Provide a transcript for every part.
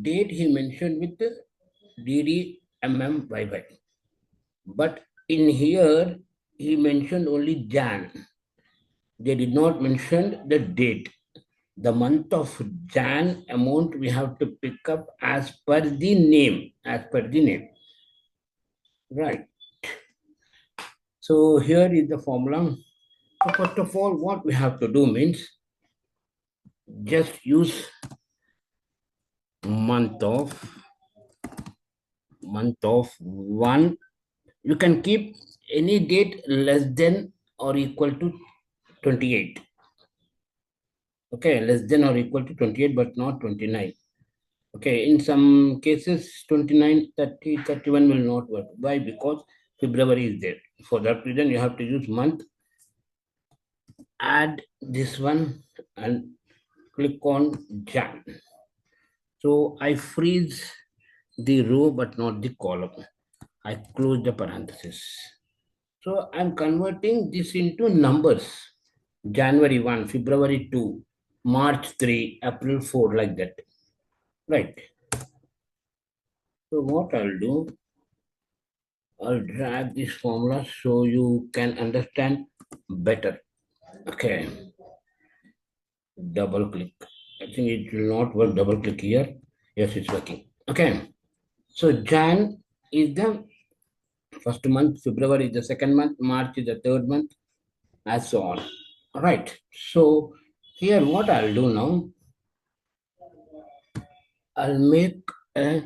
Date he mentioned with DDMMYY. But in here, he mentioned only Jan. They did not mention the date. The month of Jan amount we have to pick up as per the name. As per the name. Right. So here is the formula. So first of all, what we have to do means just use month of one. You can keep any date less than or equal to 28. Okay, less than or equal to 28, but not 29. Okay, in some cases, 29, 30, 31 will not work. Why? Because February is there. For that reason, you have to use month, add this one, and click on Jan. So I freeze the row, but not the column. I close the parenthesis. So I'm converting this into numbers. January 1, February 2, March 3, April 4, like that. Right. So what I'll do, I'll drag this formula so you can understand better. Okay. Double click. I think it will not work. Double click here. Yes, it's working. Okay. So Jan is the first month, February is the second month, March is the third month, and so on. All right. So here what I'll do now, I'll make a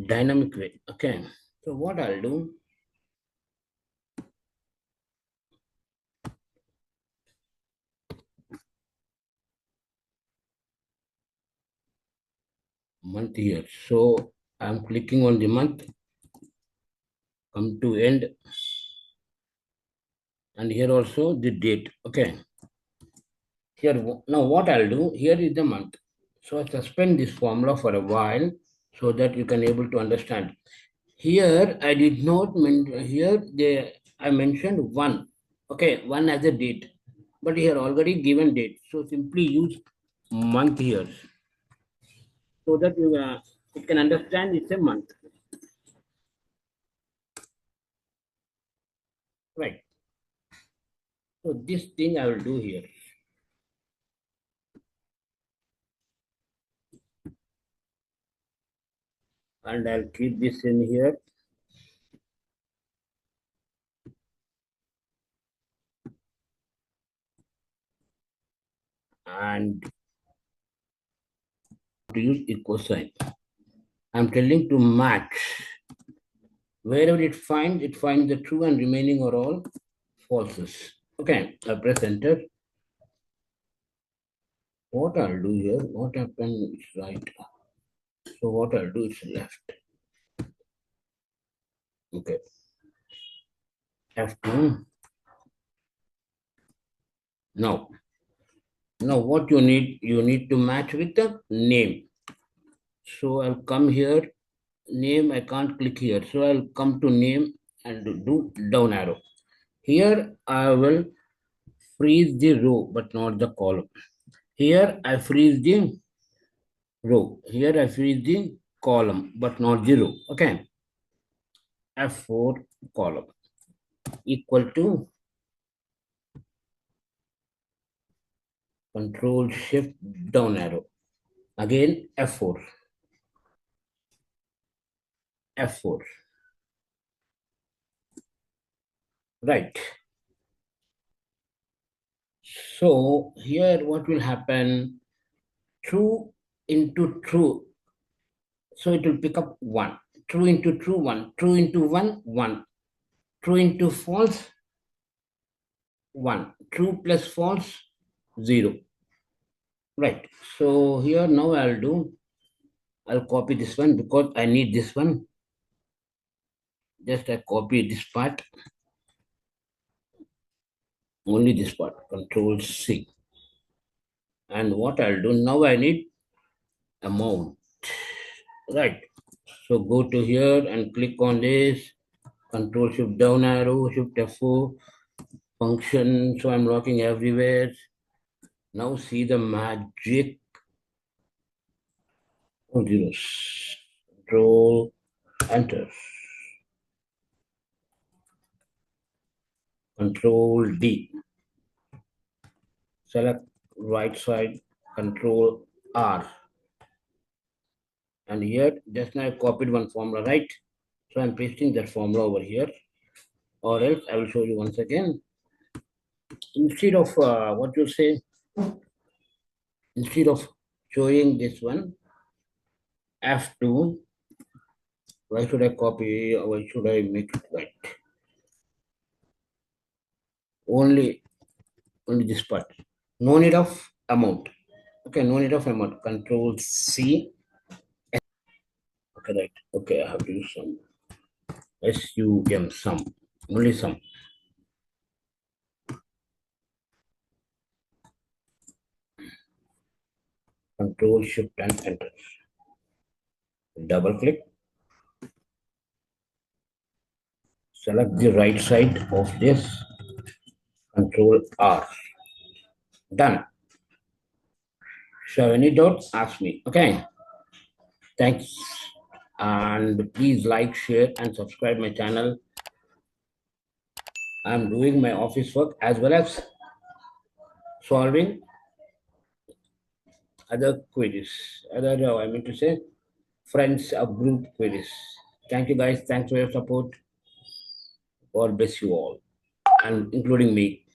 dynamic way. Okay. So what I'll do, month here. So I'm clicking on the month, come to end, and here also the date. Okay. Here now what I'll do, here is the month. So I suspend this formula for a while so that you can able to understand. Here I did not mention, here I mentioned one. Okay, one as a date. But here already given date. So simply use month here so that you can understand it's a month. Right. So this thing I will do here. And I'll keep this in here. And to use equal sign. I'm telling to match. Wherever it finds the true and remaining are all falses. Okay, I press enter. What I'll do here, what happened is right. So what I'll do is left. Okay. F2. Now what you need to match with the name. So I'll come here, name, I can't click here. So I'll come to name and do down arrow. Here I will freeze the row, but not the column. Here I freeze the row. Here I freeze the column, but not the row. Okay. F4 column equal to Control Shift down arrow. Again F4. F4. Right. So here what will happen? True into true. So it will pick up 1. True into true, 1. True into 1, 1. True into false, 1. True plus false, 0. Right. So here now I'll copy this one because I need this one. Just I copy this part. Only this part. Control C. And what I'll do now, I need amount. Right. So go to here and click on this. Control Shift down arrow, Shift F4 function. So I'm locking everywhere. Now see the magic. All zeros. Control enter. Control D. Select right side. Control R. And here just now I copied one formula, right? So I'm pasting that formula over here. Or else I will show you once again. Instead of what you say, instead of showing this one, F2, why should I copy or why should I make it right? Only only this part. No need of amount. Okay, no need of amount. Control C. Okay, right. Okay, I have to use some SUM sum. Only sum. Control Shift and enter. Double click. Select the right side of this. Control R. Done. So any doubts, ask me. Okay. Thanks. And please like, share, and subscribe my channel. I'm doing my office work as well as solving other queries. I mean to say friends of group queries. Thank you guys. Thanks for your support. God bless you all, and including me.